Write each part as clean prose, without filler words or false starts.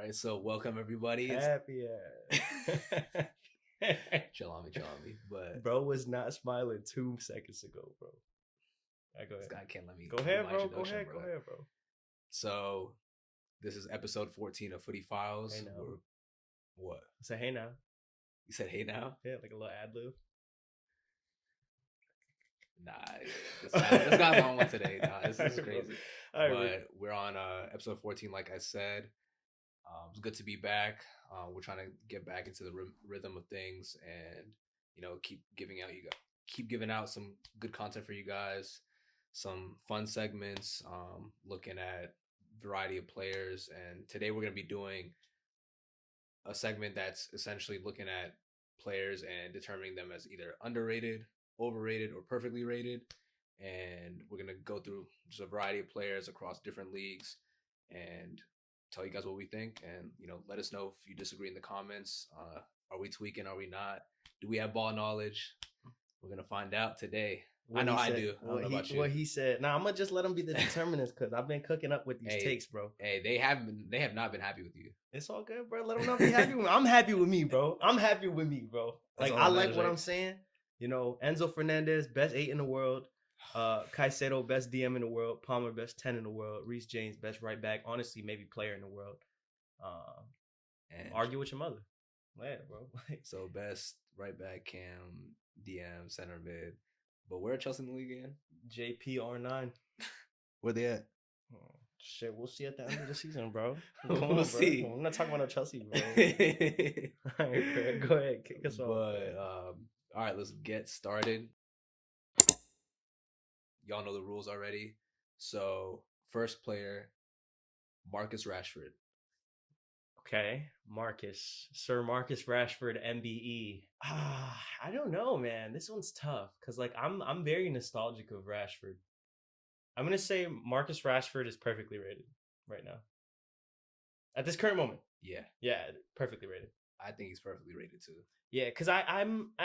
right, so welcome everybody. Happy ass. Chill on me. But Bro was not smiling 2 seconds ago, bro. Right, go this ahead. guy can't let me. Go do ahead, my bro. Go introduction, ahead, bro. So this is episode 14 of FootyFiles. Hey now. What? Say hey now. You said hey now? Yeah, like a little ad lib. Nah, this guy's on one today. Nah, this is crazy. Right, but we're on episode 14, like I said. It's good to be back. We're trying to get back into the rhythm of things, and keep giving out some good content for you guys, some fun segments, looking at variety of players. And today we're going to be doing a segment that's essentially looking at players and determining them as either underrated, overrated, or perfectly rated. And we're going to go through just a variety of players across different leagues and tell you guys what we think, and let us know if you disagree in the comments. Are we tweaking? Are we not? Do we have ball knowledge? We're gonna find out today. I know I do. I don't know about you. What he said. Nah, I'm gonna just let him be the determinant because I've been cooking up with these takes, bro. Hey, they have not been happy with you. It's all good, bro. Let them not be happy with me. I'm happy with me, bro. Like I like what I'm saying. Enzo Fernandez, best 8 in the world. Caicedo, best DM in the world. Palmer, best 10 in the world. Reece James, best right back. Honestly, maybe player in the world. And argue with your mother. Yeah, bro. So best right back, Cam, DM, center mid. But where are Chelsea in the league again? JP R9. Where they at? Shit, we'll see at the end of the season, bro. We'll see. I'm not talking about no Chelsea, bro. All right, bro. Go ahead, kick us off. All right, let's get started. Y'all know the rules already. So, first player, Marcus Rashford. Okay, Sir Marcus Rashford, MBE. I don't know, man. This one's tough because, I'm very nostalgic of Rashford. I'm gonna say Marcus Rashford is perfectly rated right now. At this current moment. Yeah, perfectly rated. I think he's perfectly rated too. Yeah, because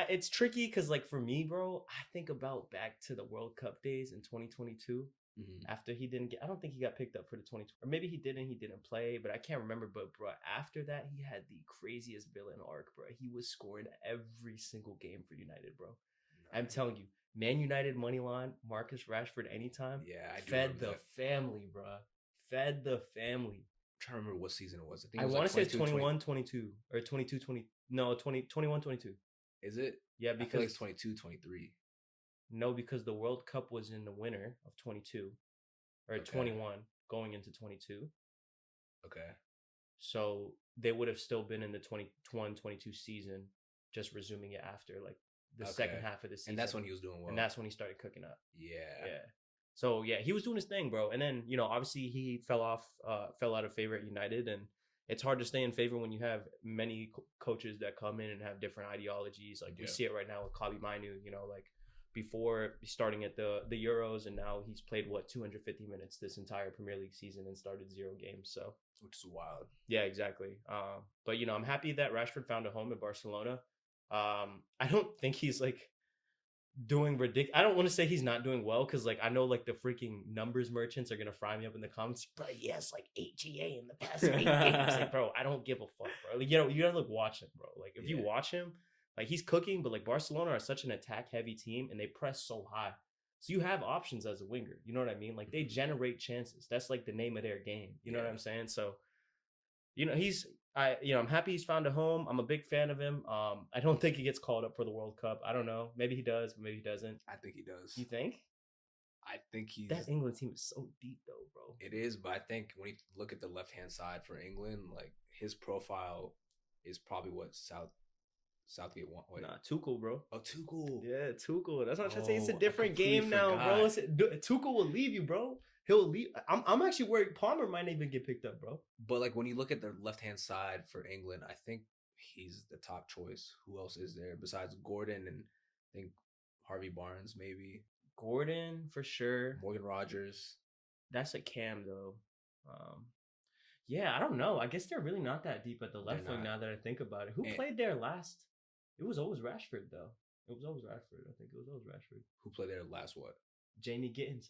it's tricky because, for me, bro, I think about back to the World Cup days in 2022. Mm-hmm. After I don't think he got picked up for the 2020, or maybe he didn't play, but I can't remember. But, bro, after that, he had the craziest villain arc, bro. He was scoring every single game for United, bro. No, I'm telling you, Man United money line, Marcus Rashford anytime. Yeah, I do. Fed the family, bro. Fed the family. I'm trying to remember what season it was. I want to say 21, 22, or 22, 20. No, 21, 22. Is it? Yeah, because I feel like it's 22, 23. No, because the World Cup was in the winter of 22 or 21 going into 22. Okay. So they would have still been in the 21-22 season, just resuming it after the second half of the season. And that's when he was doing well. And that's when he started cooking up. Yeah. Yeah. So yeah, he was doing his thing, bro. And then, obviously he fell out of favor at United, and it's hard to stay in favor when you have many coaches that come in and have different ideologies. We see it right now with Kobe Mainu, before starting at the Euros, and now he's played 250 minutes this entire Premier League season and started 0 games. So, which is wild. Yeah, exactly. But I'm happy that Rashford found a home in Barcelona. I don't think he's doing ridiculous. I don't want to say he's not doing well because I know the freaking numbers merchants are gonna fry me up in the comments. But yes, 8 GA in the past 8 games. Bro, I don't give a fuck, bro. You gotta watch him, bro. If you watch him, he's cooking, but Barcelona are such an attack heavy team and they press so high. So you have options as a winger. You know what I mean? They generate chances. That's the name of their game. You know what I'm saying? So, I'm happy he's found a home. I'm a big fan of him. I don't think he gets called up for the World Cup. I don't know. Maybe he does, but maybe he doesn't. I think he does. You think? I think he's... That England team is so deep, though, bro. It is, but I think when you look at the left-hand side for England, his profile is probably what Southgate want. Wait. Nah, Tuchel, bro. Oh, Tuchel. Yeah, Tuchel. That's what I'm saying. It's a different game now, bro. Tuchel will leave you, bro. He'll leave. I'm actually worried Palmer might even get picked up, bro. But when you look at the left-hand side for England, I think he's the top choice. Who else is there besides Gordon and I think Harvey Barnes maybe? Gordon for sure. Morgan Rogers. That's a Cam though. Yeah, I don't know. I guess they're really not that deep at the left wing now that I think about it. Who played there last? It was always Rashford though. It was always Rashford. I think it was always Rashford. Who played there last? What? Jamie Gittins.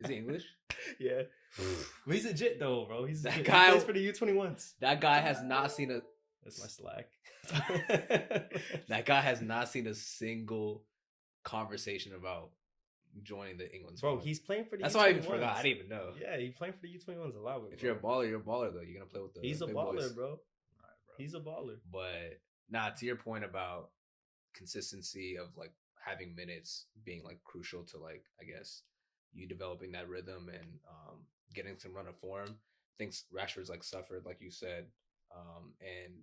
Is he English? Yeah. But he's legit though, bro. He's That legit. guy- He plays for the U21s. That guy has not seen a That's my slack. that guy has not seen a single conversation about joining the England Bro, squad. he's playing for the That's U21s. why I even forgot. I didn't even know. Yeah, he's playing for the U21s a lot. If you're a baller, you're a baller though. You're gonna play with the He's a big baller, boys. bro. All right, bro. He's a baller. But to your point about consistency of like having minutes being like crucial to like I guess you developing that rhythm and getting some run of form. I think Rashford's like suffered, like you said, and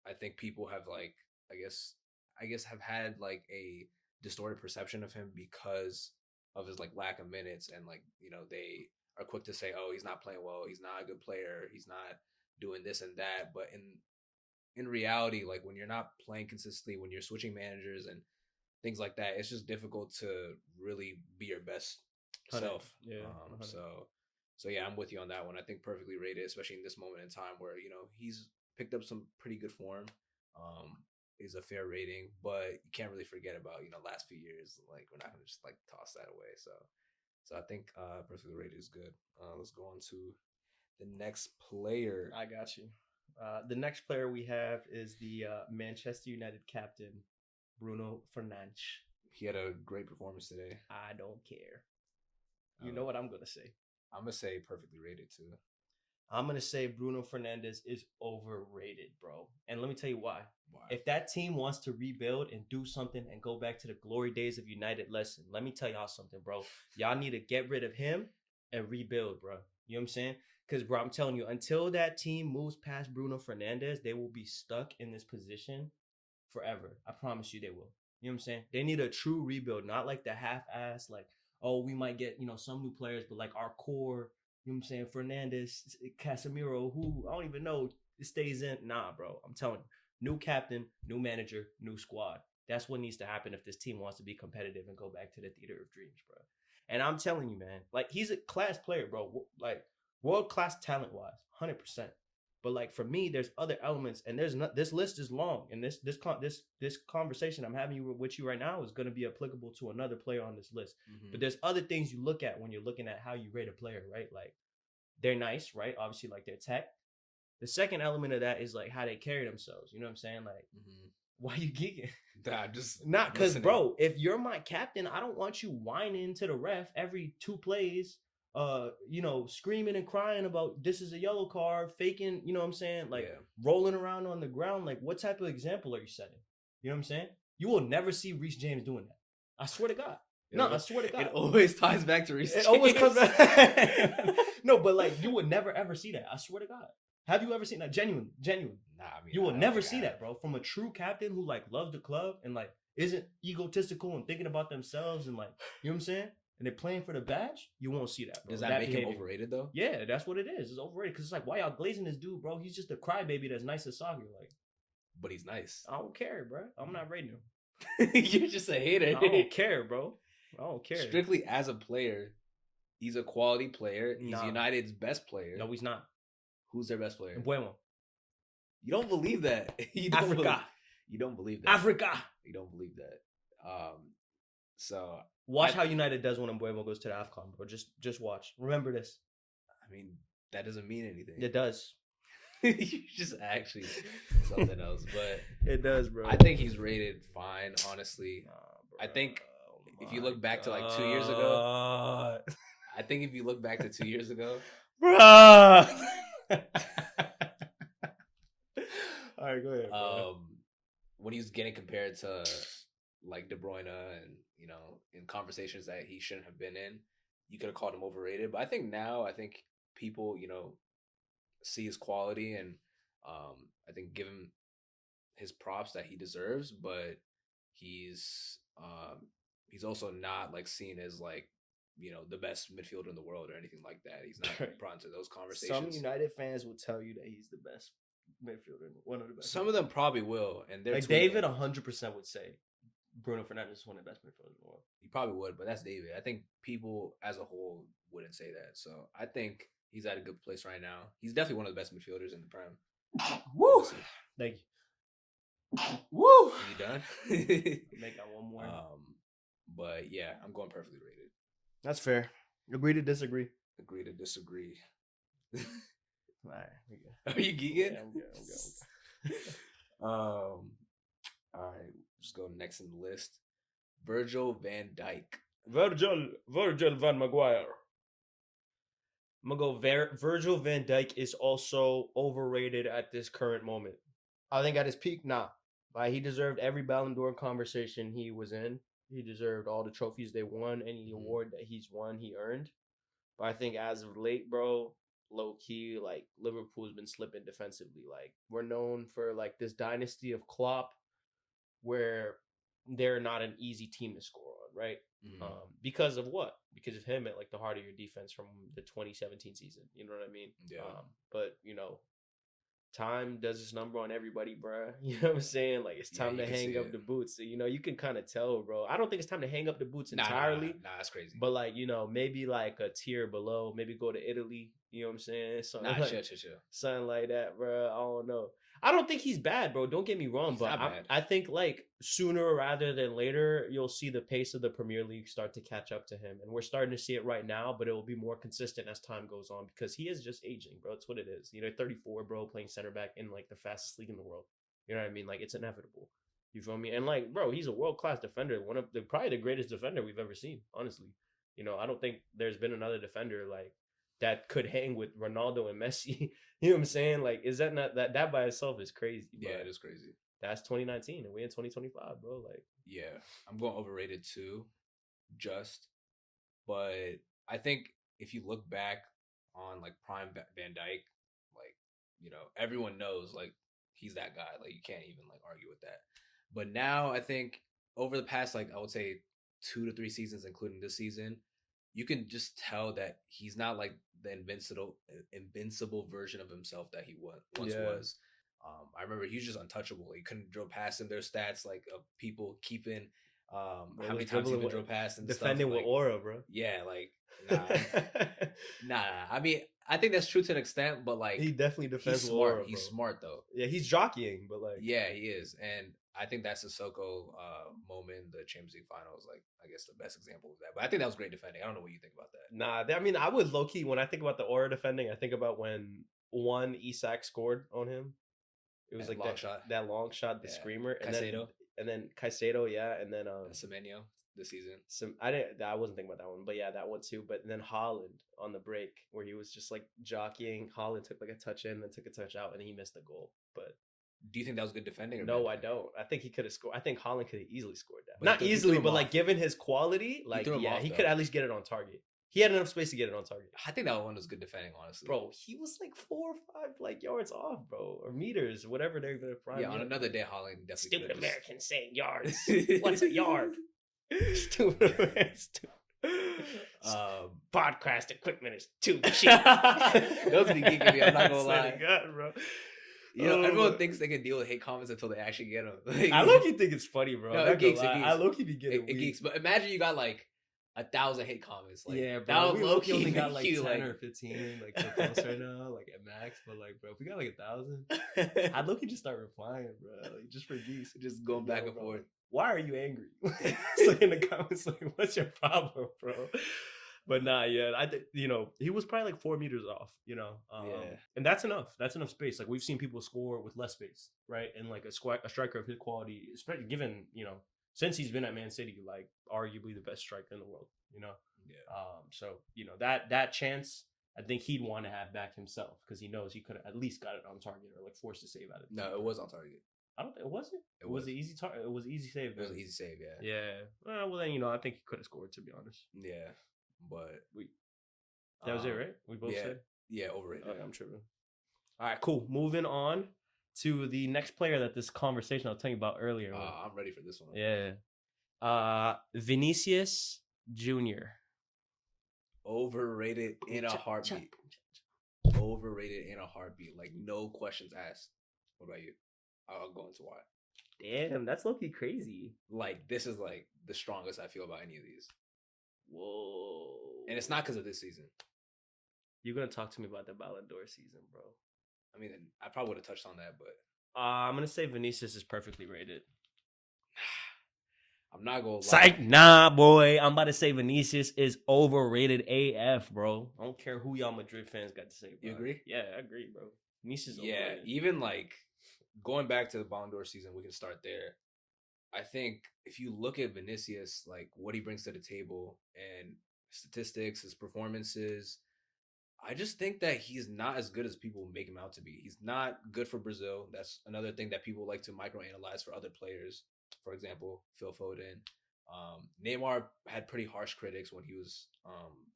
I think people have like I guess have had like a distorted perception of him because of his like lack of minutes and like they are quick to say, oh, he's not playing well, he's not a good player, he's not doing this and that, but in reality, like when you're not playing consistently, when you're switching managers and things like that, it's just difficult to really be your best self. Yeah. So yeah, I'm with you on that one. I think perfectly rated, especially in this moment in time where he's picked up some pretty good form. Is a fair rating, but you can't really forget about last few years. Like we're not gonna just like toss that away. So I think perfectly rated is good. Let's go on to the next player. I got you. The next player we have is the Manchester United captain, Bruno Fernandes. He had a great performance today. I don't care. You know what I'm going to say. I'm going to say perfectly rated too. I'm going to say Bruno Fernandes is overrated, bro. And let me tell you why. Why? If that team wants to rebuild and do something and go back to the glory days of United, listen, let me tell y'all something, bro. Y'all need to get rid of him and rebuild, bro. You know what I'm saying? Because, bro, I'm telling you, until that team moves past Bruno Fernandes, they will be stuck in this position forever. I promise you they will. You know what I'm saying? They need a true rebuild, not like the half-ass, like, oh, we might get, some new players, but like our core, you know what I'm saying? Fernandes, Casemiro, who I don't even know stays in. Nah, bro. I'm telling you. New captain, new manager, new squad. That's what needs to happen if this team wants to be competitive and go back to the theater of dreams, bro. And I'm telling you, man, like he's a class player, bro. Like world-class talent-wise, 100%. But like for me, there's other elements, and there's not. This list is long, and this conversation I'm having with you right now is going to be applicable to another player on this list. Mm-hmm. But there's other things you look at when you're looking at how you rate a player, right? Like they're nice, right? Obviously, like their tech. The second element of that is like how they carry themselves. You know what I'm saying? Like, why you geeking? Nah, just not because, bro. If you're my captain, I don't want you whining to the ref every 2 plays. Screaming and crying about this is a yellow card, faking, you know what I'm saying? Like rolling around on the ground. Like, what type of example are you setting? You know what I'm saying? You will never see Reece James doing that. I swear to God. No, I swear to God. It always ties back to Reece James. It always comes back. No, but like you would never ever see that. I swear to God. Have you ever seen that? Genuine. Nah, I mean, you will never see that, bro. From a true captain who like loves the club and like isn't egotistical and thinking about themselves and like, you know what I'm saying? And they're playing for the badge, you won't see that, bro. Does that make him overrated, though? Yeah, that's what it is. It's overrated. Because it's like, why y'all glazing this dude, bro? He's just a crybaby that's nice as soccer. Like, but he's nice. I don't care, bro. I'm not rating him. You're just a hater. I don't care, bro. I don't care. Strictly as a player, he's a quality player. He's United's best player. No, he's not. Who's their best player? Mbeumo. You don't believe that. You don't believe that. Africa. You don't believe that. So watch how United does when Mbeumo goes to the AFCON, bro. Just watch. Remember this. I mean, that doesn't mean anything. It does. You just actually something else, but it does, bro. I think he's rated fine, honestly. I think if you look back to like 2 years ago, I think if you look back to 2 years ago, bro. All right, go ahead. Bro. When he was getting compared to like De Bruyne and in conversations that he shouldn't have been in, you could have called him overrated. But I think now, people see his quality and I think give him his props that he deserves. But he's also not like seen as like the best midfielder in the world or anything like that. He's not brought into those conversations. Some United fans will tell you that he's the best midfielder, one of the best. Some of them probably will, and they're like David 100% would say Bruno Fernandes is one of the best midfielders in the world. He probably would, but that's David. I think people as a whole wouldn't say that. So I think he's at a good place right now. He's definitely one of the best midfielders in the Prem. Woo! Thank you. Woo! Are you done? Make that one more. But yeah, I'm going perfectly rated. That's fair. Agree to disagree. Agree to disagree. All right, we good. Are you geeking? Yeah, I'm good. I'm good. All right. Just go next in the list. Virgil van Dyke. Virgil van Maguire. I'm gonna go. Virgil van Dyke is also overrated at this current moment. I think at his peak, nah. Like he deserved every Ballon d'Or conversation he was in. He deserved all the trophies they won, any award that he's won, he earned. But I think as of late, bro, low key, like Liverpool's been slipping defensively. Like we're known for like this dynasty of Klopp, where they're not an easy team to score on, right? Because of what? Because of him at like the heart of your defense from the 2017 season. You know what I mean? Yeah. But time does its number on everybody, bro. You know what I'm saying? Like it's time to hang up the boots. So, you can kind of tell, bro. I don't think it's time to hang up the boots entirely. Nah, that's crazy. But like, maybe like a tier below, maybe go to Italy. You know what I'm saying? Something like, chill. Something like that, bro. I don't know. I don't think he's bad, bro. Don't get me wrong, but I think like sooner rather than later, you'll see the pace of the Premier League start to catch up to him, and we're starting to see it right now. But it will be more consistent as time goes on because he is just aging, bro. It's what it is. 34, bro, playing center back in like the fastest league in the world. You know what I mean? Like it's inevitable. You feel me? And like, bro, he's a world-class defender. One of probably the greatest defender we've ever seen. Honestly, I don't think there's been another defender like that could hang with Ronaldo and Messi. You know what I'm saying? Like, is that not that by itself is crazy? Yeah, it is crazy. That's 2019 and we're in 2025, bro. Like, yeah, I'm going overrated too, but I think if you look back on like prime Van Dyke, like everyone knows like he's that guy. Like you can't even like argue with that. But now I think over the past like I would say 2 to 3 seasons, including this season, you can just tell that he's not like the invincible version of himself that he once was. I remember he was just untouchable. You couldn't drill past him. There's stats like of people keeping how many times he would drill past and defending stuff. with aura, bro. Yeah, like nah. I mean, I think that's true to an extent, but like he definitely defends he's with smart. aura, bro. He's smart though. Yeah, he's jockeying, but like yeah, he is, and I think that's Sissoko moment, the Champions League finals, like I guess the best example of that. But I think that was great defending. I don't know what you think about that. Nah, I mean, I would low key when I think about the aura defending, I think about when Isak scored on him. It was like that long shot, the screamer, and then Caicedo, yeah, and then Semenyo this season. I wasn't thinking about that one, but yeah, that one too. But then Haaland on the break where he was just like jockeying. Haaland took like a touch in, then took a touch out, and he missed the goal. But do you think that was good defending? Or no, I don't. I think he could have scored. I think Haaland could have easily scored that. Not easily, but like given his quality, like he could at least get it on target. He had enough space to get it on target. I think that one was good defending, honestly. Bro, he was like 4 or 5 like yards off, bro, or meters, whatever they're gonna prime. Yeah, on another day, Haaland definitely. Stupid Americans saying yards. What's a yard? Stupid Americans. Podcast equipment is too cheap. Those be geeking me. I'm not gonna lie, God, bro. Everyone thinks they can deal with hate comments until they actually get them. Like, I low-key think it's funny, bro. No, it geeks. I low-key be getting it geeks. But imagine you got like 1,000 hate comments. Like, yeah, bro. We low-key only got like 10 or 15 like close right now, like at max. But like, bro, if we got like 1,000, I'd low-key just start replying, bro. Like just for geeks, just going back and forth. Why are you angry? It's like in the comments, like, what's your problem, bro? But nah, yeah, I think he was probably like 4 meters off, and that's enough. That's enough space. Like we've seen people score with less space, right? And like a striker of his quality, especially given since he's been at Man City, like arguably the best striker in the world, Yeah. So that chance, I think he'd want to have back himself because he knows he could have at least got it on target or like forced a save out of it. No, it was on target. I don't think it wasn't. It was an easy target. It was an easy save. It was an easy save, yeah. Yeah. Well, then I think he could have scored, to be honest. Yeah. But that was it, right? We both said? Yeah, overrated. Okay, I'm tripping. All right, cool. Moving on to the next player that this conversation I was telling you about earlier. I'm ready for this one. Yeah. Vinicius Jr. Overrated in a heartbeat. Overrated in a heartbeat. Like, no questions asked. What about you? I'll go into why. Damn, that's low-key crazy. Like, this is like the strongest I feel about any of these. Whoa. And it's not because of this season. You're going to talk to me about the Ballon d'Or season, bro. I mean, I probably would have touched on that, but... I'm going to say Vinicius is perfectly rated. I'm not gonna Psych, lie. nah, boy. I'm about to say Vinicius is overrated AF, bro. I don't care who y'all Madrid fans got to say, bro. You agree? Yeah, I agree, bro. Vinicius is Yeah, overrated. even like going back to the Ballon d'Or season, we can start there. I think if you look at Vinicius, like what he brings to the table and statistics, his performances, I just think that he's not as good as people make him out to be. He's not good for Brazil. That's another thing that people like to microanalyze for other players. For example, Phil Foden. Neymar had pretty harsh critics when he was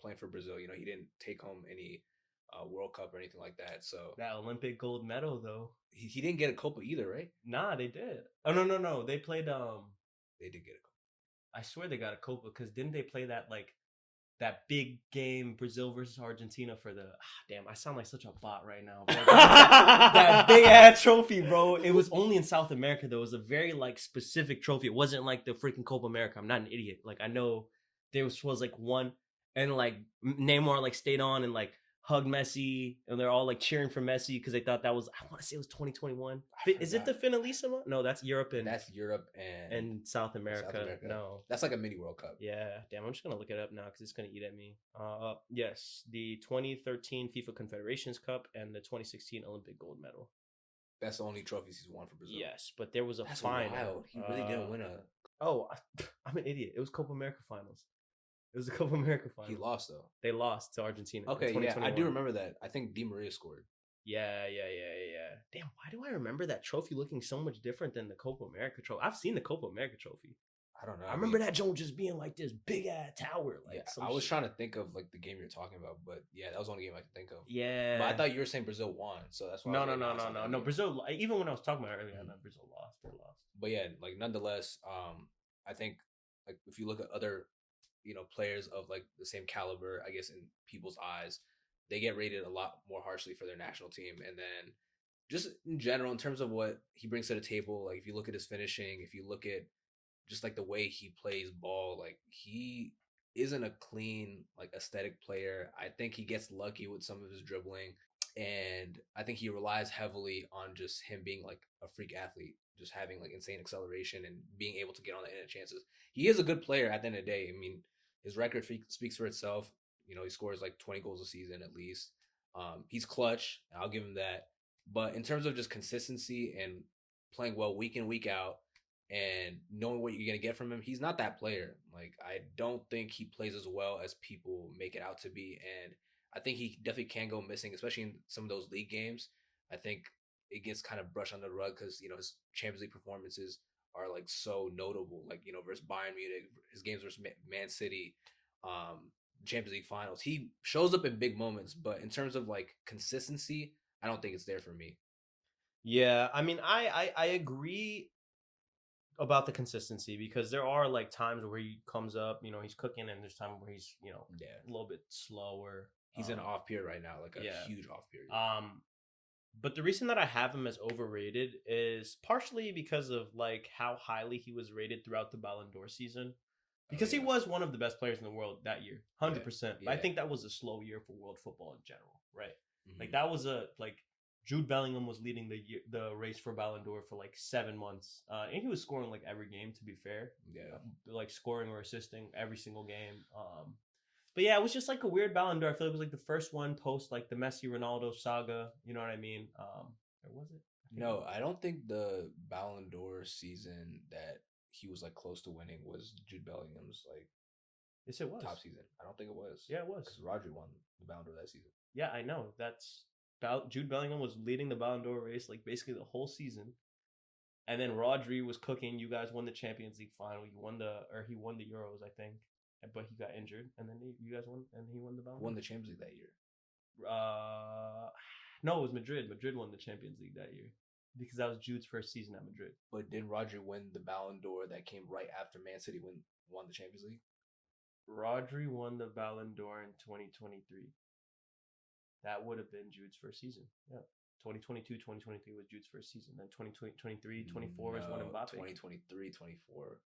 playing for Brazil. You know, he didn't take home any World Cup or anything like that. So That Olympic gold medal, though. he didn't get a Copa either, right? Nah, they did. Oh no. They played. They did get a Copa. I swear they got a Copa because didn't they play that like that big game Brazil versus Argentina for the damn, I sound like such a bot right now, bro. That big ass trophy, bro. It was only in South America though. It was a very like specific trophy. It wasn't like the freaking Copa America. I'm not an idiot. Like I know there was like one and like Neymar like stayed on and like hugged Messi and they're all like cheering for Messi because they thought that was I want to say it was 2021. Is it the Finalissima? No, that's Europe and That's Europe and South America. No. That's like a mini World Cup. Yeah, damn. I'm just gonna look it up now because it's gonna eat at me. Yes, the 2013 FIFA Confederations Cup and the 2016 Olympic gold medal. That's the only trophies he's won for Brazil. Yes, but there was a That's final. wild. He really didn't win a. Oh, I'm an idiot. It was Copa America finals. It was the Copa America finals. He lost though. They lost to Argentina. Okay, yeah, I do remember that. I think Di Maria scored. Yeah. Damn, why do I remember that trophy looking so much different than the Copa America trophy? I've seen the Copa America trophy. I don't know. I remember that joint just being like this big ass tower. Like yeah, I was trying to think of like the game you're talking about, but yeah, that was the only game I could think of. Yeah, but I thought you were saying Brazil won, so that's why. No. Brazil. Brazil. Even when I was talking about it earlier, Brazil lost. They lost. But yeah, like nonetheless, I think like if you look at other, players of like the same caliber, I guess in people's eyes, they get rated a lot more harshly for their national team, and then just in general, in terms of what he brings to the table, like if you look at his finishing, if you look at just like the way he plays ball, like he isn't a clean, like aesthetic player. I think he gets lucky with some of his dribbling. And I think he relies heavily on just him being like a freak athlete, just having like insane acceleration and being able to get on the end of chances. He is a good player at the end of the day. I mean, his record speaks for itself. You know, he scores like 20 goals a season at least. He's clutch. I'll give him that. But in terms of just consistency and playing well week in, week out, and knowing what you're going to get from him, he's not that player. Like, I don't think he plays as well as people make it out to be. And I think he definitely can go missing, especially in some of those league games. I think it gets kind of brushed under the rug because, his Champions League performances are like so notable. Like, versus Bayern Munich, his games versus Man City, Champions League finals. He shows up in big moments, but in terms of like consistency, I don't think it's there for me. Yeah, I mean, I agree about the consistency because there are like times where he comes up, he's cooking, and there's times where he's, a little bit slower. He's in an off period right now, like a huge off period. But the reason that I have him as overrated is partially because of like how highly he was rated throughout the Ballon d'Or season. Because he was one of the best players in the world that year, 100%. Yeah. I think that was a slow year for world football in general, right? Mm-hmm. Like that was Jude Bellingham was leading the race for Ballon d'Or for like 7 months, and he was scoring like every game. To be fair, like scoring or assisting every single game. But yeah, it was just like a weird Ballon d'Or. I feel like it was like the first one post like the Messi Ronaldo saga. You know what I mean? Or was it? No, I don't think the Ballon d'Or season that he was like close to winning was Jude Bellingham's like. Yes, it was top season. I don't think it was. Yeah, it was because Rodri won the Ballon d'Or that season. Yeah, I know. Jude Bellingham was leading the Ballon d'Or race like basically the whole season, and then Rodri was cooking. You guys won the Champions League final. He won the Euros, I think, but he got injured, and then you guys won, and he won the Ballon d'Or. Won the Champions League that year. No, it was Madrid. Madrid won the Champions League that year because that was Jude's first season at Madrid. But did Rodri win the Ballon d'Or that came right after Man City won the Champions League? Rodri won the Ballon d'Or in 2023. That would have been Jude's first season. Yeah. 2022, 2023 was Jude's first season. Then 2023, 24 is one Mbappe. 2023, 24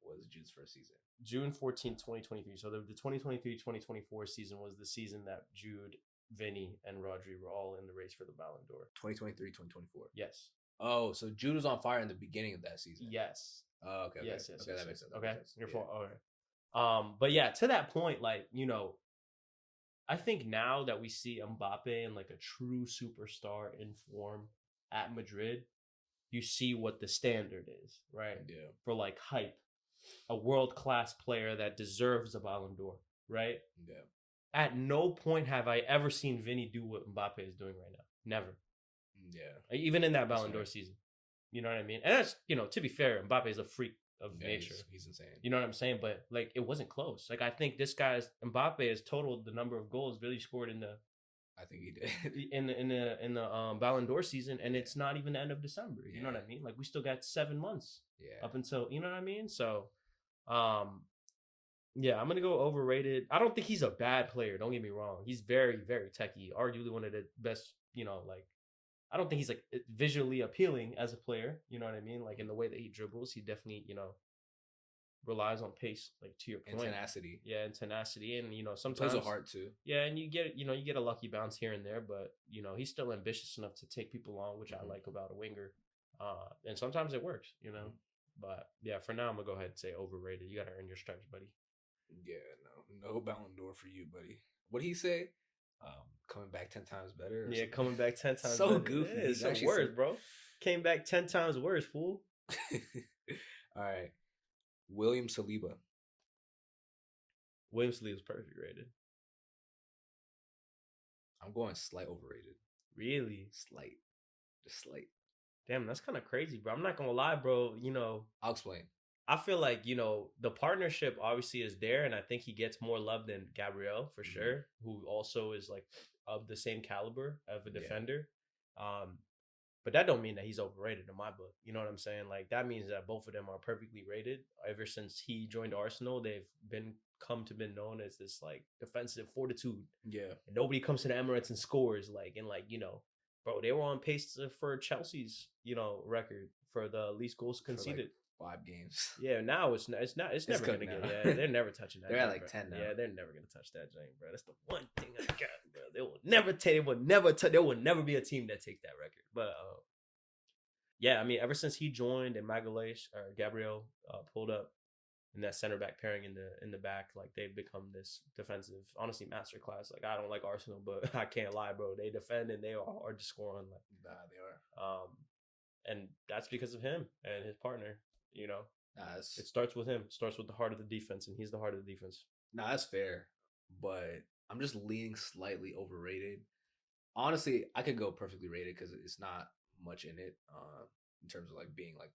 was Jude's first season. June 14th, 2023. So the 2023-2024 season was the season that Jude, Vinny, and Rodri were all in the race for the Ballon d'Or. 2023, 2024. Yes. Oh, so Jude was on fire in the beginning of that season. Yes. Oh, okay, okay, Yes, yes, okay. yes, That makes yes. sense. That Okay, makes sense. you're Yeah, for okay. But yeah, to that point, like, I think now that we see Mbappe and like a true superstar in form at Madrid, you see what the standard is, right? yeah, For like hype, a world class player that deserves a Ballon d'Or, right? yeah, At no point have I ever seen Vinny do what Mbappe is doing right now. Never. yeah. Even in that That's Ballon d'Or fair. season. You know what I mean? And that's, to be fair, Mbappe is a freak of Yeah, nature. he's insane. You know what I'm saying? But like, it wasn't close. Like, I think this guy's Mbappe has totaled the number of goals really scored in the I think he did. Ballon d'Or season, and Yeah, it's not even the end of December. You know yeah, what I mean? Like, we still got 7 months yeah. up until, you know what I mean? So, um, yeah, I'm gonna go overrated. I don't think he's a bad player. Don't get me wrong. He's very, very techy. Arguably one of the best. Like, I don't think he's like visually appealing as a player. You know what I mean? Like, in the way that he dribbles, he definitely relies on pace. Like, to your And point, tenacity. yeah, and tenacity, and He plays with sometimes, heart too. yeah, and you get a lucky bounce here and there, but he's still ambitious enough to take people on, which I Mm-hmm. like about a winger. And sometimes it works. Mm-hmm. But yeah, for now I'm gonna go ahead and say overrated. You gotta earn your stripes, buddy. Yeah, no Ballon d'Or for you, buddy. What did he say? Coming back 10 times better. Or Yeah, something? coming back 10 times So better. goofy. Yeah, it's He's some actually worse, bro. Came back 10 times worse, fool. All right, William Saliba. Williams Lee was perfect rated. I'm going slight overrated. Really? Slight, just slight. Damn, that's kind of crazy, bro. I'm not gonna lie, bro. I'll explain. I feel like, the partnership obviously is there, and I think he gets more love than Gabriel for Mm-hmm. sure, who also is like of the same caliber of a Yeah. defender. But that don't mean that he's overrated in my book. You know what I'm saying? Like, that means that both of them are perfectly rated. Ever since he joined Arsenal, they've been known as this like defensive fortitude. Yeah. And nobody comes to the Emirates and scores bro, they were on pace for Chelsea's, record for the least goals conceded. For like 5 games. Yeah, now it's never gonna get. Yeah, they're never touching that. They're at joint, like bro. 10 now. Yeah, they're never gonna touch that joint, bro. That's the one thing I got, bro. They will never take. There will never be a team that takes that record. But yeah, I mean, ever since he joined and Magalhaes or Gabriel pulled up in that center back pairing in the back, like, they've become this defensive, honestly, masterclass. Like, I don't like Arsenal, but I can't lie, bro. They defend and they are hard to score on. Like, Nah, they are. And that's because of him and his partner. Nah, It starts with him. It starts with the heart of the defense, and he's the heart of the defense. that's fair. But I'm just leaning slightly overrated. Honestly, I could go perfectly rated because it's not much in it in terms of like being like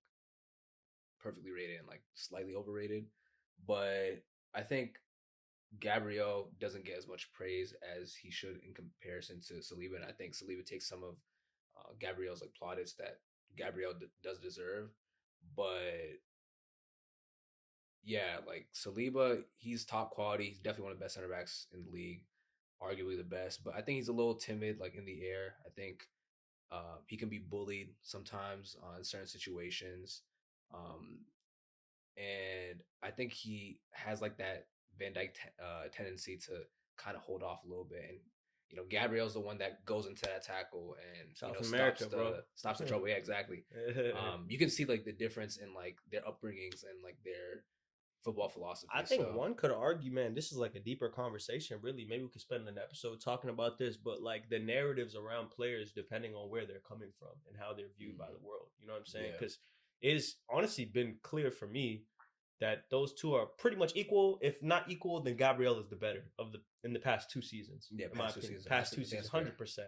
perfectly rated and like slightly overrated. But I think Gabriel doesn't get as much praise as he should in comparison to Saliba, and I think Saliba takes some of Gabriel's like plaudits that Gabriel does deserve. But yeah, like Saliba, he's top quality. He's definitely one of the best center backs in the league, arguably the best. But I think he's a little timid, like in the air. I think he can be bullied sometimes in certain situations, um, and I think he has like that Van Dyke tendency to kind of hold off a little bit. And Gabriel's the one that goes into that tackle and South America, stops the trouble. Yeah, exactly. You can see like the difference in like their upbringings and like their football philosophy. I think one could argue, man, this is like a deeper conversation. Really, maybe we could spend an episode talking about this, but like the narratives around players, depending on where they're coming from and how they're viewed by the world. You know what I'm saying? Because it's honestly been clear for me that those two are pretty much equal. If not equal, then Gabriel is the better in the past 2 seasons. Yeah, in my opinion, past 2 seasons, 100%.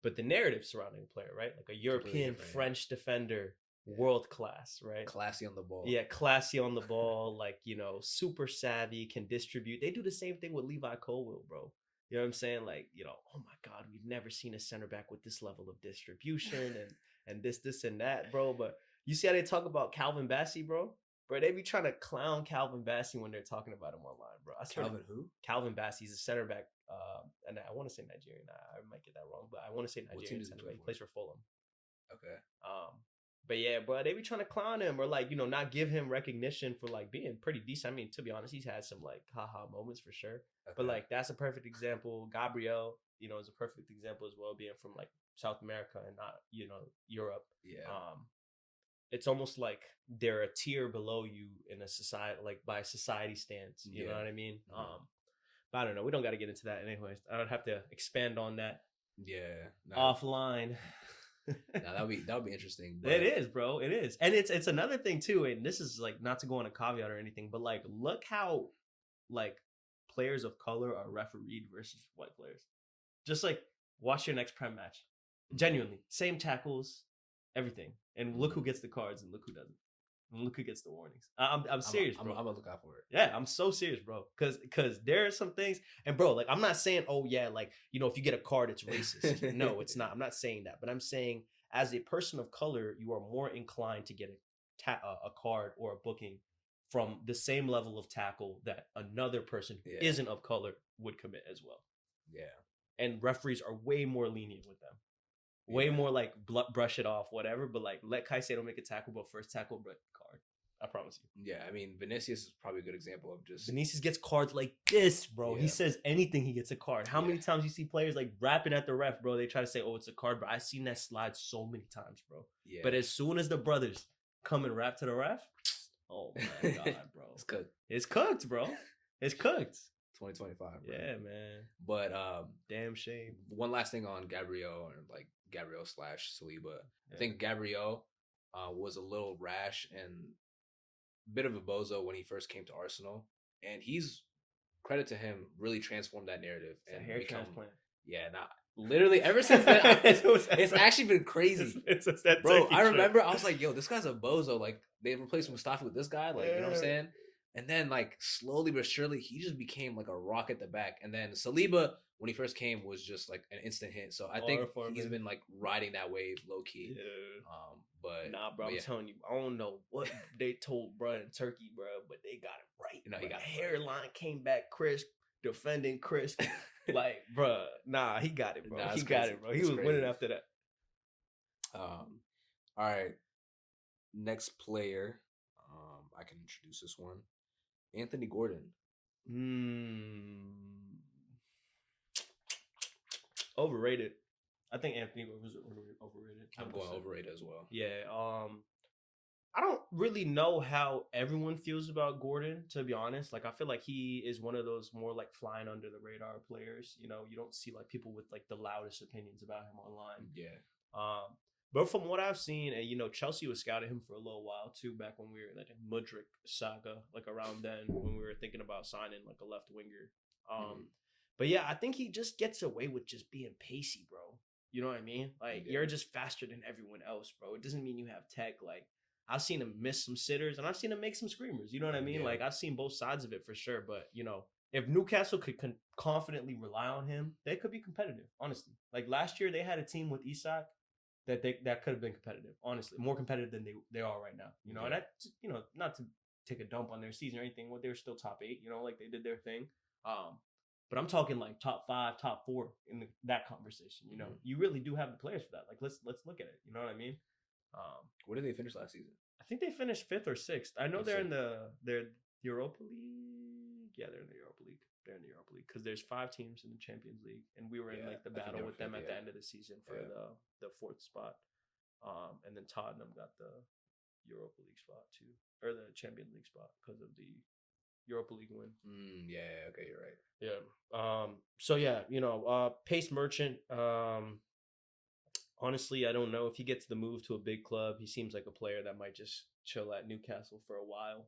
But the narrative surrounding a player, right? Like a European French defender, world class, right? Classy on the ball. Yeah, classy on the ball, like, super savvy, can distribute. They do the same thing with Levi Colwill, bro. You know what I'm saying? Like, oh my God, we've never seen a center back with this level of distribution and this and that, bro. But you see how they talk about Calvin Bassey, bro? Bro, they be trying to clown Calvin Bassey when they're talking about him online, bro. Calvin who? Calvin Bassey's a center back, and I want to say Nigerian. I might get that wrong, but I want to say Nigerian. He plays for Fulham. Okay. But yeah, bro, they be trying to clown him or like, not give him recognition for like being pretty decent. I mean, to be honest, he's had some like haha moments for sure. Okay. But like, that's a perfect example. Gabriel, is a perfect example as well, being from like South America and not, Europe. Yeah. it's almost like they're a tier below you in a society, like by society stance. You know what I mean? But I don't know. We don't got to get into that anyways. I don't have to expand on that. Yeah. Offline. Nah, that would be interesting. But it is, bro. It is, and it's another thing too. And this is like not to go on a caveat or anything, but like look how like players of color are refereed versus white players. Just like watch your next prem match. Genuinely, same tackles, everything, and look who gets the cards and look who doesn't. And look who gets the warnings. I'm serious, bro. I'm gonna look out for it. Yeah, I'm so serious, bro. Cause there are some things, and bro, like I'm not saying, oh yeah, like if you get a card, it's racist. No, it's not. I'm not saying that, but I'm saying as a person of color, you are more inclined to get a card or a booking from the same level of tackle that another person who isn't of color would commit as well. Yeah, and referees are way more lenient with them. Way more like brush it off, whatever. But like let Caicedo make a tackle, but first tackle, but card. I promise you. Yeah, I mean Vinicius is probably a good example of just Vinicius gets cards like this, bro. He says anything, he gets a card. How many times you see players like rapping at the ref, bro? They try to say, "Oh, it's a card," but I've seen that slide so many times, bro. Yeah. But as soon as the brothers come and rap to the ref, oh my god, bro, it's cooked. It's cooked, bro. It's cooked. 2025. Bro. Yeah, man. But damn shame. One last thing on Gabriel or like Gabriel / Saliba. I think Gabriel was a little rash and a bit of a bozo when he first came to Arsenal, and he's credit to him really transformed that narrative and hair transplant. Yeah, literally ever since then, it's actually been crazy. Bro, I remember I was like, yo, this guy's a bozo. Like they replaced Mustafi with this guy. Like you know what I'm saying? And then, like, slowly but surely, he just became, like, a rock at the back. And then Saliba, when he first came, was just, like, an instant hit. So I think he's been, like, riding that wave low-key. Yeah. But nah, bro, I'm telling you, I don't know what they told bro in Turkey, bro, but they got it right. You know, he got hairline came back crisp, defending crisp. Like, bro, nah, he got it, bro. He got it, bro. He was winning after that. All right. Next player. I can introduce this one. Anthony Gordon. Overrated. I think Anthony Gordon was overrated. I'm going overrated as well. Yeah. I don't really know how everyone feels about Gordon, to be honest. Like, I feel like he is one of those more like flying under the radar players. You know, you don't see like people with like the loudest opinions about him online. Yeah. But from what I've seen, and Chelsea was scouting him for a little while too, back when we were in like a Mudryk saga, like around then when we were thinking about signing like a left winger. But yeah, I think he just gets away with just being pacey, bro. You know what I mean? Like you're just faster than everyone else, bro. It doesn't mean you have tech. Like I've seen him miss some sitters and I've seen him make some screamers. You know what I mean? Yeah. Like I've seen both sides of it for sure. But if Newcastle could confidently rely on him, they could be competitive. Honestly, like last year they had a team with Isak that could have been competitive, honestly, more competitive than they are right now. And that, not to take a dump on their season or anything, they were still top 8, like they did their thing. But I'm talking like top 5, top 4 in that conversation. You really do have the players for that. Like let's look at it. You know what I mean? Where did they finish last season? I think they finished 5th or 6th. I know they're in their Europa League. Yeah, they're in the Europa League. They're in the Europa League because there's 5 teams in the Champions League, and we were in like the battle with them at the end of the season for the 4th spot. And then Tottenham got the Europa League spot too, or the Champions League spot because of the Europa League win. Yeah. Okay, you're right. Yeah. So yeah, Pace Merchant. Honestly, I don't know if he gets the move to a big club. He seems like a player that might just chill at Newcastle for a while.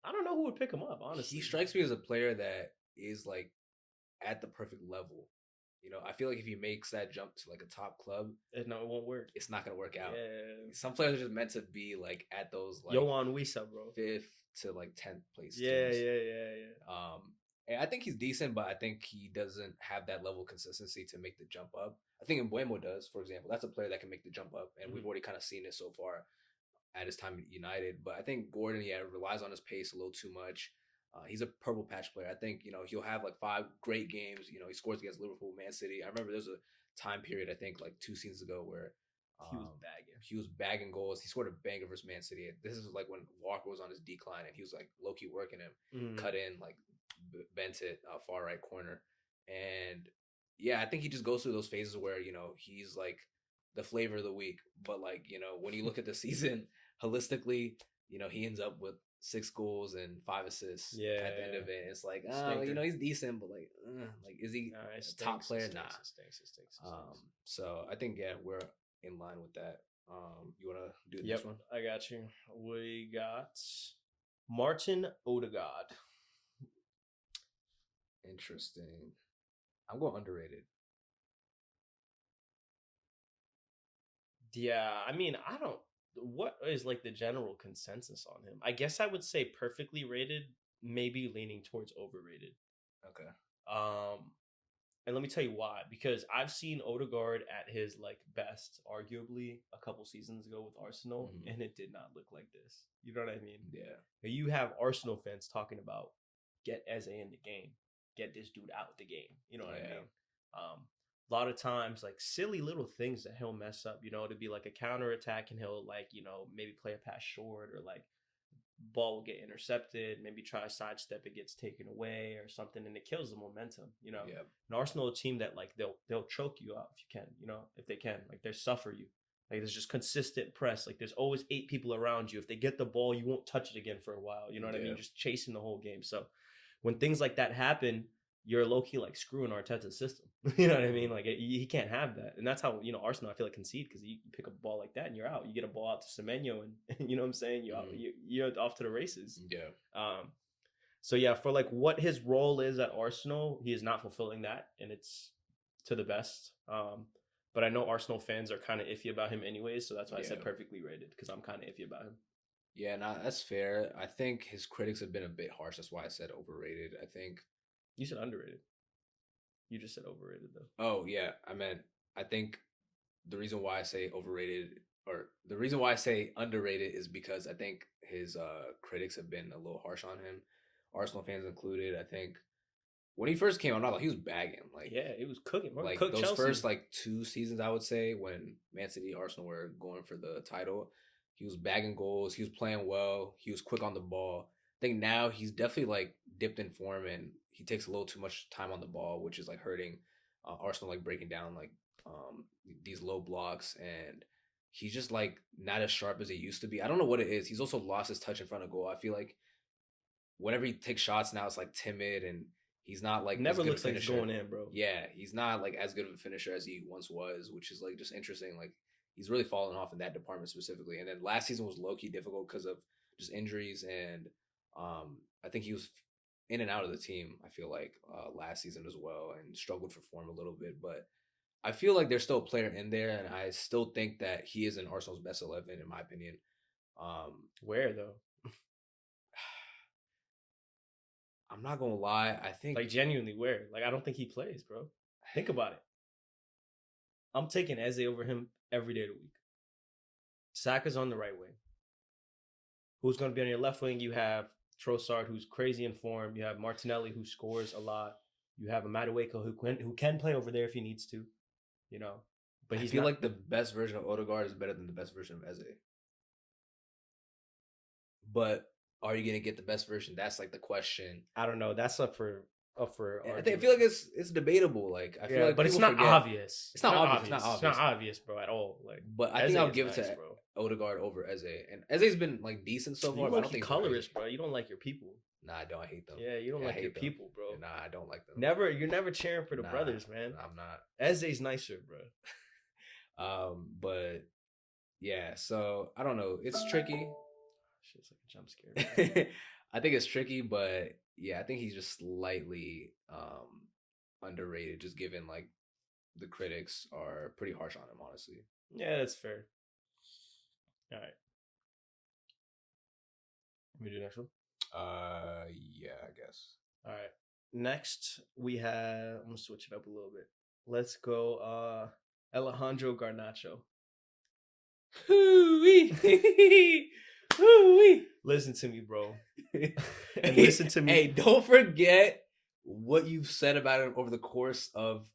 I don't know who would pick him up, honestly. He strikes me as a player that is like at the perfect level. I feel like if he makes that jump to like a top club, it won't work. It's not gonna work out. Yeah. Some players are just meant to be like at those like Yohan Wissa, bro. 5th to like 10th place. Yeah. And I think he's decent, but I think he doesn't have that level of consistency to make the jump up. I think Mbeumo does, for example. That's a player that can make the jump up, and we've already kind of seen it so far at his time at United. But I think Gordon, relies on his pace a little too much. He's a purple patch player. I think, he'll have like 5 great games. He scores against Liverpool, Man City. I remember there's a time period, I think like 2 seasons ago where he was bagging goals. He scored a banger versus Man City. This is like when Walker was on his decline and he was like low-key working him, cut in, like bent it far right corner. And yeah, I think he just goes through those phases where, he's like the flavor of the week. But like, when you look at the season holistically, he ends up with 6 goals and 5 assists at the end of it. It's like, he's decent, but like, is he a top player? Nah. It stinks. So I think we're in line with that. You want to do the next one? I got you. We got Martin Odegaard. Interesting. I'm going underrated. Yeah, I mean, what is like the general consensus on him? I guess I would say perfectly rated, maybe leaning towards overrated. Okay. And let me tell you why. Because I've seen Odegaard at his like best, arguably a couple seasons ago with Arsenal, and it did not look like this. You know what I mean? Yeah. You have Arsenal fans talking about get Eze in the game, get this dude out the game. You know what I mean? A lot of times, like silly little things that he'll mess up. To be like a counter attack, and he'll like maybe play a pass short, or like ball will get intercepted, maybe try to sidestep, it gets taken away or something, and it kills the momentum. An Arsenal team that like they'll choke you out if you can, if they can, like they suffer you. Like there's just consistent press. Like there's always 8 people around you. If they get the ball, you won't touch it again for a while. You know what I mean? Just chasing the whole game. So when things like that happen, you're low-key like screwing Arteta's system. You know what I mean? Like he can't have that. And that's how, Arsenal, I feel like, concede, because you pick up a ball like that and you're out. You get a ball out to Semenyo and you know what I'm saying? You're off to the races. Yeah. So yeah, for like what his role is at Arsenal, he is not fulfilling that, and it's to the best. But I know Arsenal fans are kind of iffy about him anyways, so that's why I said perfectly rated, because I'm kind of iffy about him. Yeah, no, that's fair. I think his critics have been a bit harsh. That's why I said overrated. I think you said underrated. You just said overrated though. Oh yeah, I think the reason why I say overrated, or the reason why I say underrated, is because I think his critics have been a little harsh on him, Arsenal fans included. I think when he first came out, he was bagging. Like he was cooking. Like Cooked those Chelsea. first like 2 seasons, I would say, when Man City, Arsenal were going for the title, he was bagging goals. He was playing well. He was quick on the ball. I think now he's definitely like dipped in form, and he takes a little too much time on the ball, which is like hurting Arsenal, like breaking down like these low blocks, and he's just like not as sharp as he used to be. I don't know what it is. He's also lost his touch in front of goal. I feel like whenever he takes shots now, it's like timid, and he's not like never looks like he's going in, bro. Yeah, he's not like as good of a finisher as he once was, which is like just interesting. Like he's really fallen off in that department specifically. And then last season was low key difficult because of just injuries, and I think he was in and out of the team. I feel like last season as well, and struggled for form a little bit. But I feel like there's still a player in there, and I still think that he is in Arsenal's best 11 in my opinion. Where though? I'm not gonna lie. I think like genuinely where? Like I don't think he plays, bro. Think about it. I'm taking Eze over him every day of the week. Saka's on the right wing. Who's going to be on your left wing? You have Trossard, who's crazy in form. You have Martinelli, who scores a lot. You have Madueke, who can play over there if he needs to. But I feel like the best version of Odegaard is better than the best version of Eze. But are you gonna get the best version? That's like the question. I don't know. That's up for. I feel like it's debatable. Like I feel like, but it's not obvious. It's not obvious. It's not obvious, bro, at all. Like, but I think I'll give it to Odegaard over Eze. And Eze's been like decent so far. But I don't think colorist, bro. You don't like your people. Nah, I don't. I hate them. Yeah, you don't like your people, bro. Nah, I don't like them. You're never cheering for the brothers, man. I'm not. Eze's nicer, bro. But yeah. So I don't know. It's tricky. Shit's like a jump scare. I think it's tricky, but yeah, I think he's just slightly underrated, just given like the critics are pretty harsh on him, honestly. Yeah, that's fair. All right. We do next one? Yeah, I guess. All right. Next, we have. I'm gonna switch it up a little bit. Let's go. Alejandro Garnacho. Listen to me, bro. And listen to me. Hey, don't forget what you've said about him over the course of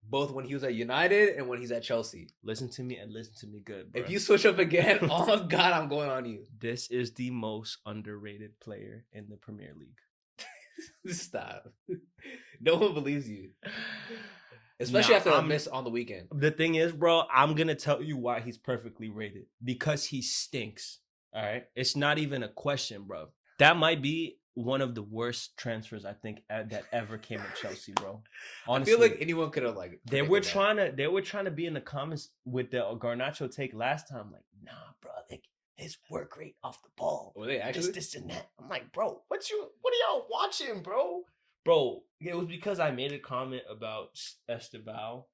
both when he was at United and when he's at Chelsea. Listen to me and listen to me good, bro. If you switch up again, oh God, I'm going on you. This is the most underrated player in the Premier League. Stop. No one believes you. especially after a I'm miss on the weekend. The thing is, bro, I'm gonna tell you why he's perfectly rated. Because he stinks. All right, it's not even a question, bro. That might be one of the worst transfers I think that ever came at Chelsea, bro. Honestly, I feel like anyone could have like they were predicted trying to be in the comments with the Garnacho take last time, like, nah, bro, like his work rate off the ball, that. Were they actually? this and that. I'm like, bro, what are y'all watching, bro? Bro, it was because I made a comment about Esteval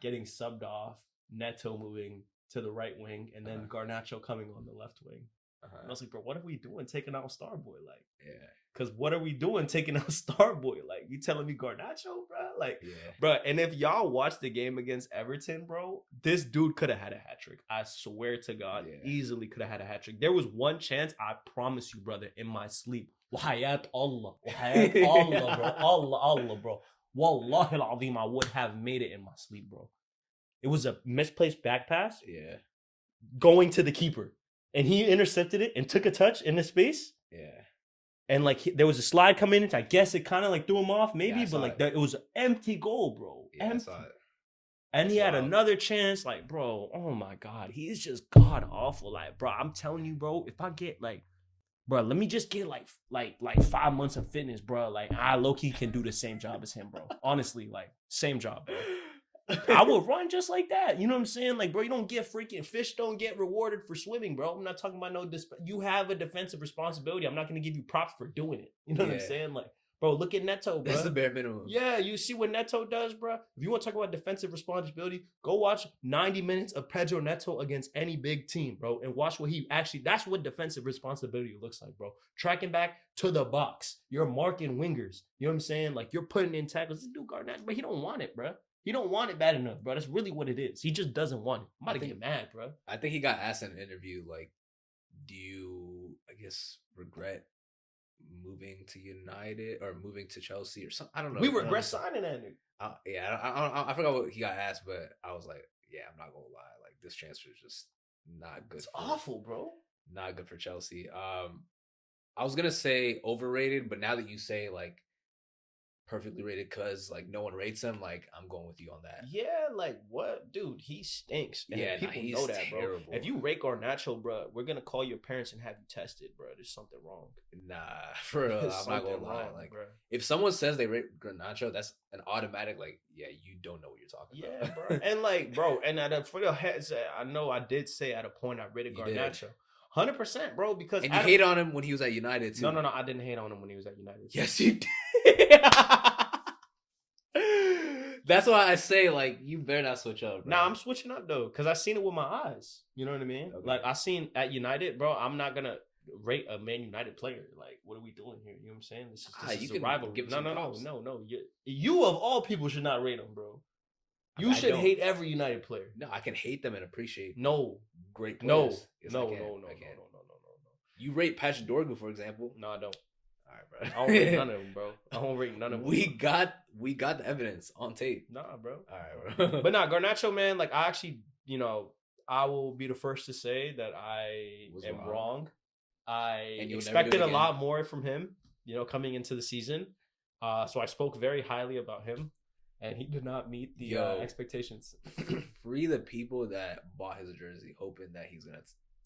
getting subbed off, Neto moving to the right wing, and then Garnacho coming on the left wing. And I was like, bro, what are we doing taking out Starboy? Like, Yeah. Because what are we doing taking out Starboy? Like, you telling me Garnacho, bro? Like, Yeah. bro. And if y'all watch the game against Everton, bro, this dude could have had a hat trick. I swear to God, easily could have had a hat trick. There was one chance, I promise you, brother, in my sleep. Wahayat Allah. Wahayat Allah, bro. Allah, bro. Wallahi al-azim, I would have made it in my sleep, bro. It was a misplaced back pass. Yeah. Going to the keeper. And he intercepted it and took a touch in the space. Yeah. And like there was a slide coming in. I guess it kind of like threw him off, maybe, but like it was an empty goal, bro. Yeah, empty. I saw it. And he had another chance, like, bro. Oh my God, he's just god awful. Like, bro, I'm telling you, bro. If I get like, bro, let me just get like 5 months of fitness, bro. Like, I low key can do the same job as him, bro. Honestly, like, same job, bro. I would run just like that. You know what I'm saying? Like, bro, you don't get freaking fish don't get rewarded for swimming, bro. I'm not talking about you have a defensive responsibility. I'm not going to give you props for doing it. You know what I'm saying? Like, bro, look at Neto, bro. That's the bare minimum. Yeah, you see what Neto does, bro? If you want to talk about defensive responsibility, go watch 90 minutes of Pedro Neto against any big team, bro, and watch what that's what defensive responsibility looks like, bro. Tracking back to the box. You're marking wingers. You know what I'm saying? Like, you're putting in tackles. This dude Garnett, but he don't want it, bro. He don't want it bad enough, bro. That's really what it is. He just doesn't want it. I'm about to get mad, bro. I think he got asked in an interview, like, do you, I guess, regret moving to United or moving to Chelsea or something? I don't know. We regret signing that nigga. I forgot what he got asked, but I was like, yeah, I'm not going to lie. Like, this transfer is just not good. It's awful, bro. Not good for Chelsea. I was going to say overrated, but now that you say, like, perfectly rated because like no one rates him, like I'm going with you on that. Yeah, like what, dude? He stinks. And people know that, terrible. Bro. If you rate Garnacho, bro, we're gonna call your parents and have you tested, bro. There's something wrong. Nah, for real, I'm not gonna lie. Like, bro, if someone says they rate Garnacho, that's an automatic. Like, yeah, you don't know what you're talking about. Yeah, bro. And like, bro, and for your heads, I know I did say at a point I rated Garnacho. 100%, bro, because and you hate on him when he was at United too. No, I didn't hate on him when he was at United. Yes, you did. That's why I say, like, you better not switch up, bro. Nah, I'm switching up though, because I seen it with my eyes. You know what I mean? Okay. Like, I seen at United, bro. I'm not gonna rate a Man United player. Like, what are we doing here? You know what I'm saying? This is a rivalry. No. You of all people should not rate them, bro. You should hate every United player. No, I can hate them and appreciate great players. No. You rate Patrick Dorgu, for example. No, I don't. All right, bro. I don't rate none of them, bro. I don't rate none of them. We got the evidence on tape. Nah, bro. All right, bro. But nah, Garnacho, man, like I actually, I will be the first to say that I am wrong. I expected a lot more from him, coming into the season. So I spoke very highly about him. And he did not meet the expectations. Free the people that bought his jersey, hoping that he's gonna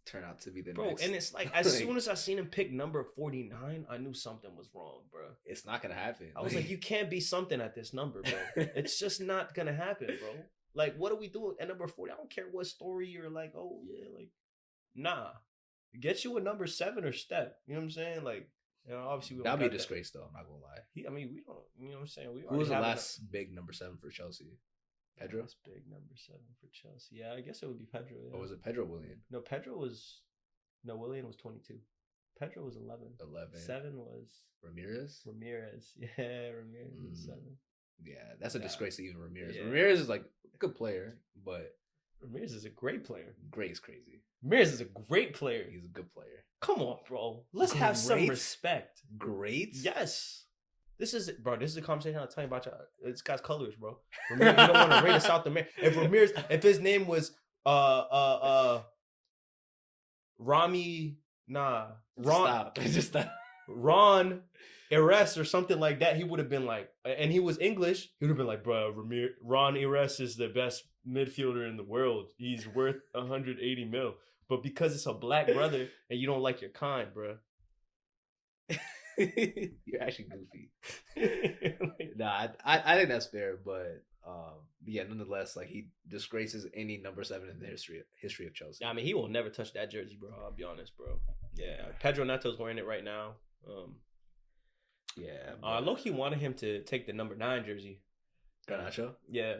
turn out to be the next. And it's like as soon as I seen him pick number 49, I knew something was wrong, bro. It's not gonna happen. I was like, you can't be something at this number, bro. It's just not gonna happen, bro. Like, what are we doing at number 40? I don't care what story you're like, oh yeah, like, nah. Get you a number 7 or step. You know what I'm saying? Like. Obviously, that'd be a disgrace, though. I'm not gonna lie. We don't. You know what I'm saying? Who was the last big number 7 for Chelsea? Pedro. Last big number 7 for Chelsea. Yeah, I guess it would be Pedro. Yeah. Or was it Pedro Willian? No, Willian was 22. Pedro was 11. 7 was Ramirez. Yeah, Ramirez was 7. Yeah, that's a disgrace to even Ramirez. Yeah. Ramirez is like a good player, but Ramirez is a great player. Great is crazy. Ramirez is a great player. He's a good player. Come on, bro. Let's have some respect. Great? Yes. This is a conversation I'm telling you about. This guy's colors, bro. Ramirez, you don't want to rate a South American. If his name was Ron Just stop. Ron Ires or something like that, he would have been like, and he was English, he would have been like, bro, Ron Ires is the best midfielder in the world. He's worth 180 mil. But because it's a black brother and you don't like your kind, bro. You're actually goofy. Nah, I think that's fair, but yeah, nonetheless, like he disgraces any number 7 in the history of Chelsea. I mean, he will never touch that jersey, bro. I'll be honest, bro. Yeah, Pedro Neto's wearing it right now. Yeah, Loki wanted him to take the number 9 jersey. Garnacho? Yeah.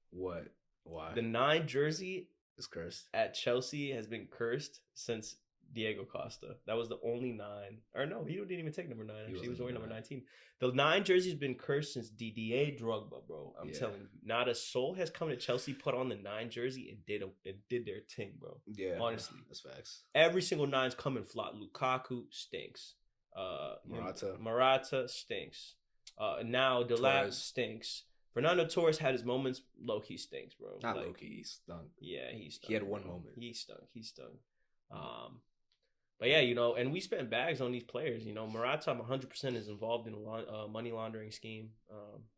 What? Why? The 9 jersey is cursed at Chelsea has been cursed since Diego Costa. That was the only 9. Or no, he didn't even take number 9. Actually, he was wearing number 19. The 9 jersey's been cursed since Didier Drogba, bro. I'm telling you, not a soul has come to Chelsea, put on the 9 jersey, and did their thing, bro. Yeah, honestly, that's facts. Every single 9's coming flat. Lukaku stinks. Morata stinks. Now Delap stinks. Fernando Torres had his moments. Low-key stinks, bro. Not like, low-key, he stunk. Yeah, he stunk. He had one moment. He stunk. But yeah, and we spent bags on these players. Morata 100% is involved in a money laundering scheme.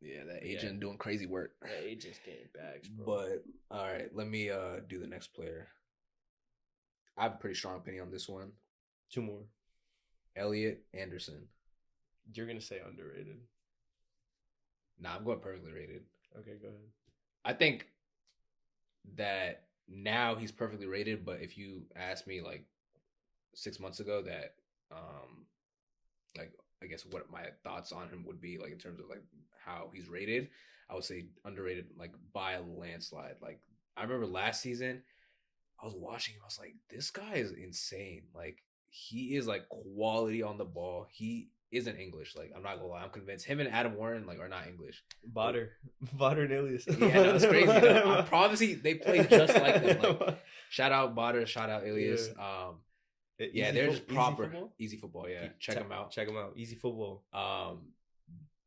Yeah, that agent doing crazy work. That agent's getting bags, bro. But all right, let me do the next player. I have a pretty strong opinion on this one. 2 more. Elliot Anderson. You're gonna say underrated. Nah, I'm going perfectly rated. Okay, go ahead. I think that now he's perfectly rated, but if you asked me like 6 months ago that like I guess what my thoughts on him would be like in terms of like how he's rated, I would say underrated like by a landslide. Like I remember last season I was watching him, I was like, this guy is insane. Like he is like quality on the ball. He isn't English. Like I'm not gonna lie, I'm convinced him and Adam Warren like are not English. Botter and Ilias. Yeah, no, it's crazy. I promise they play just like them. Like shout out Botter, shout out Ilias. Yeah, they're just proper easy football. Yeah, check them out. Check them out. Easy football.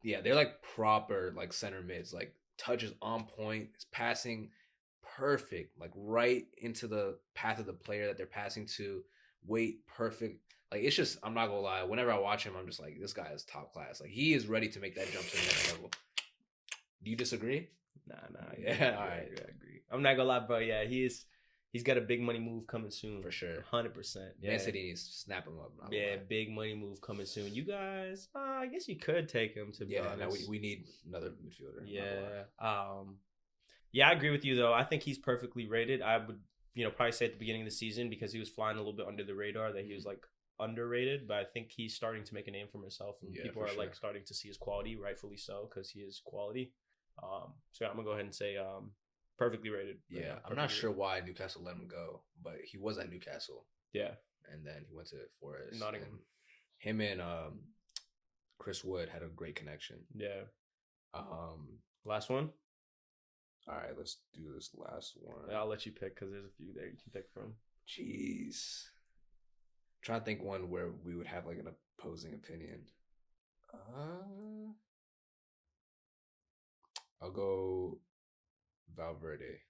Yeah, they're like proper like center mids. Like touches on point. It's passing perfect. Like right into the path of the player that they're passing to. Weight perfect. Like it's just I'm not gonna lie. Whenever I watch him, I'm just like this guy is top class. Like he is ready to make that jump to the next level. Do you disagree? Nah. Yeah, all right. I agree. I'm not gonna lie, bro. Yeah, he's got a big money move coming soon. For sure. 100%. Yeah. Man City needs to snap him up. Yeah, big money move coming soon. You guys, I guess you could take him to be honest. No, we need another midfielder. Yeah. Yeah, I agree with you though. I think he's perfectly rated. I would, probably say at the beginning of the season because he was flying a little bit under the radar that he was like underrated, but I think he's starting to make a name for himself and people are like starting to see his quality, rightfully so, because he is quality. So I'm gonna go ahead and say perfectly rated. Yeah, I'm not sure why Newcastle let him go, but he was at Newcastle. Yeah, and then he went to Forest. Nottingham. Him and Chris Wood had a great connection. Yeah. Last one. All right, let's do this last one. I'll let you pick because there's a few there you can pick from. Jeez. Trying to think one where we would have like an opposing opinion. I'll go Valverde.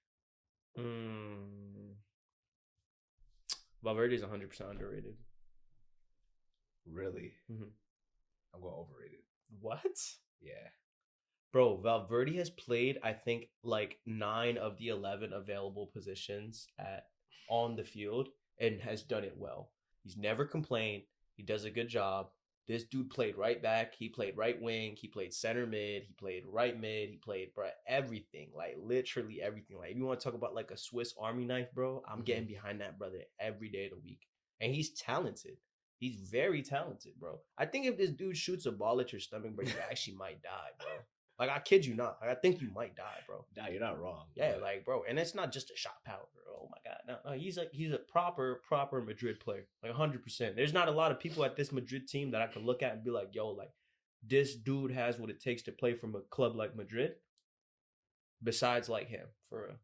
Valverde is 100% underrated. Really? Mm-hmm. I'm going overrated. What? Yeah. Bro, Valverde has played, I think, like 9 of the 11 available positions on the field and has done it well. He's never complained. He does a good job. This dude played right back. He played right wing. He played center mid. He played right mid. He played, bro, everything. Like, literally everything. Like, if you want to talk about, like, a Swiss Army knife, bro, I'm getting behind that brother every day of the week. And he's talented. He's very talented, bro. I think if this dude shoots a ball at your stomach, bro, you actually might die, bro. Like, I kid you not. Like, I think you might die, bro. Nah, you're not wrong. Yeah, but... like, bro. And it's not just a shot power, bro. Oh, my God. No, he's a proper Madrid player. Like, 100%. There's not a lot of people at this Madrid team that I can look at and be like, yo, like, this dude has what it takes to play from a club like Madrid. Besides, like, him, for real.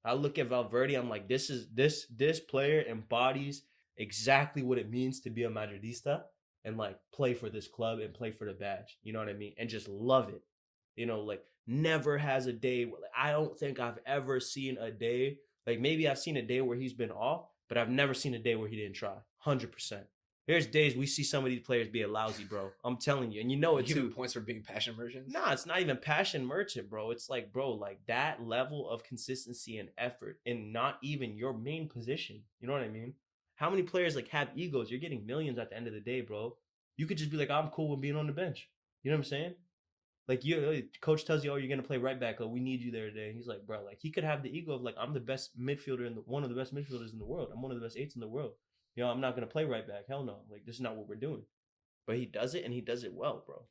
I look at Valverde, I'm like, this player embodies exactly what it means to be a Madridista and, like, play for this club and play for the badge. You know what I mean? And just love it. Like never has a day where, like, I don't think I've ever seen a day, like maybe I've seen a day where he's been off, but I've never seen a day where he didn't try 100%. There's days we see some of these players being lousy, bro. I'm telling you, and you know it Giving too. points for being passion merchants. Nah, it's not even passion merchant, bro. It's like, bro, like that level of consistency and effort in not even your main position. You know what I mean? How many players like have egos? You're getting millions at the end of the day, bro. You could just be like, I'm cool with being on the bench. You know what I'm saying? Like coach tells you, oh, you're gonna play right back. Oh, we need you there today. He's like, bro, like he could have the ego of like, I'm the best midfielder and one of the best midfielders in the world. I'm one of the best eights in the world. You know, I'm not gonna play right back. Hell no. Like this is not what we're doing. But he does it and he does it well, bro.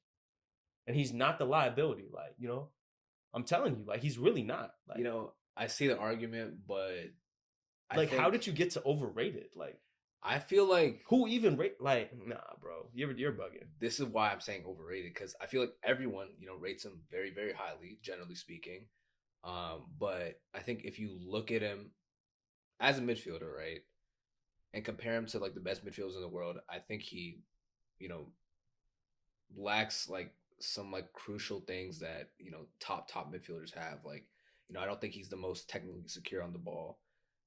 And he's not the liability. Like, you know, I'm telling you, like he's really not. Like, You know, I see the argument, but like how did you get to overrated? Like, I feel like who even rate? Like, nah, bro, you're bugging. this is why I'm saying overrated, because I feel like everyone, rates him very, very highly, generally speaking. But I think if you look at him as a midfielder, right, and compare him to like the best midfielders in the world, I think he, you know, lacks like some like crucial things that top midfielders have. Like, I don't think he's the most technically secure on the ball.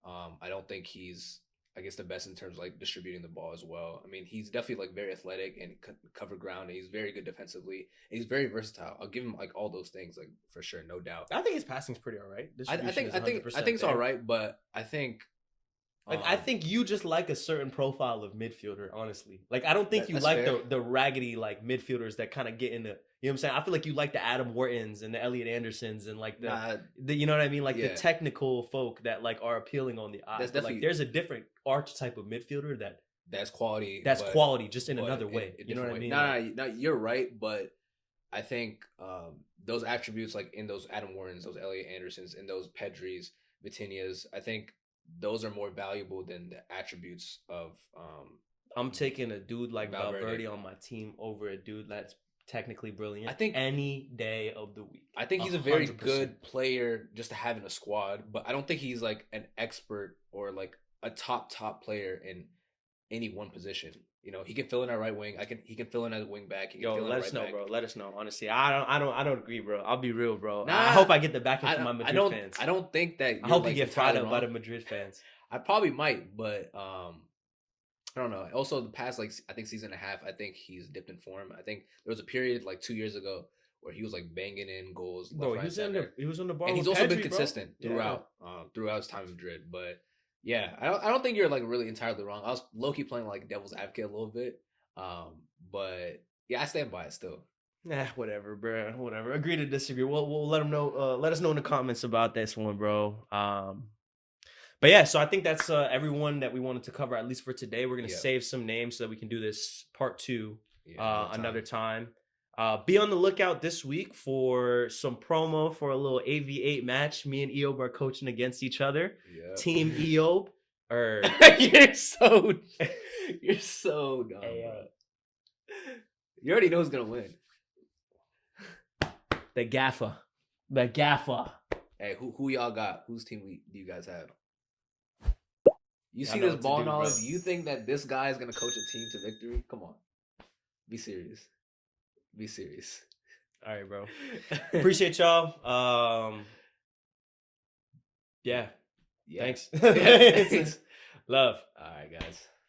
I don't think he's, I guess, the best in terms of like distributing the ball as well. I mean, he's definitely like very athletic and cover ground, and he's very good defensively. And he's very versatile. I'll give him like all those things, like for sure, no doubt. I think his passing's pretty all right. I think it's all right, but I think like I think you just like a certain profile of midfielder, honestly. Like I don't think you like the raggedy like midfielders that kind of get in the, you know what I'm saying? I feel like you like the Adam Whartons and the Elliot Andersons and like the you know what I mean? Like the technical folk that like are appealing on the eye. But like there's a different archetype of midfielder that's quality. That's quality, just in another way. You know what I mean? No, you're right, but I think those attributes, like in those Adam Whartons, those Elliot Andersons, and those Pedris, Vitinhas, I think those are more valuable than the attributes of. I'm taking a dude like Valverde on my team over a dude that's technically brilliant. I think any day of the week. I think he's 100%. A very good player just to have in a squad, but I don't think he's like an expert or like a top player in any one position. He can fill in at right wing. He can fill in as a wing back. Let us know, bro. Let us know. Honestly, I don't agree, bro. I'll be real, bro. Nah, I hope I get the backing from my Madrid fans. I don't think that. I hope you get fired up by the Madrid fans. I probably might, but I don't know. Also, the past I think season and a half, I think he's dipped in form. I think there was a period like 2 years ago where he was like banging in goals. Bro, he was on the bar, and he's also been consistent throughout his time in Madrid, but. Yeah, I don't think you're like really entirely wrong. I was low-key playing like devil's advocate a little bit, but yeah, I stand by it still. Nah, whatever, bro. Whatever. Agree to disagree. We'll let them know. Let us know in the comments about this one, bro. But yeah, so I think that's everyone that we wanted to cover at least for today. We're gonna save some names so that we can do this part 2 another time. Be on the lookout this week for some promo for a little AV8 match. Me and Eob are coaching against each other. Yep. Team Eob. You're so dumb. Hey, bro. You already know who's gonna win. The gaffer. Hey, who y'all got? Whose team do you guys have? You see this ball knowledge? Do you think that this guy is gonna coach a team to victory? Come on, be serious. Be serious. All right, bro. Appreciate y'all. Yeah. Thanks. Thanks. Love. All right, guys.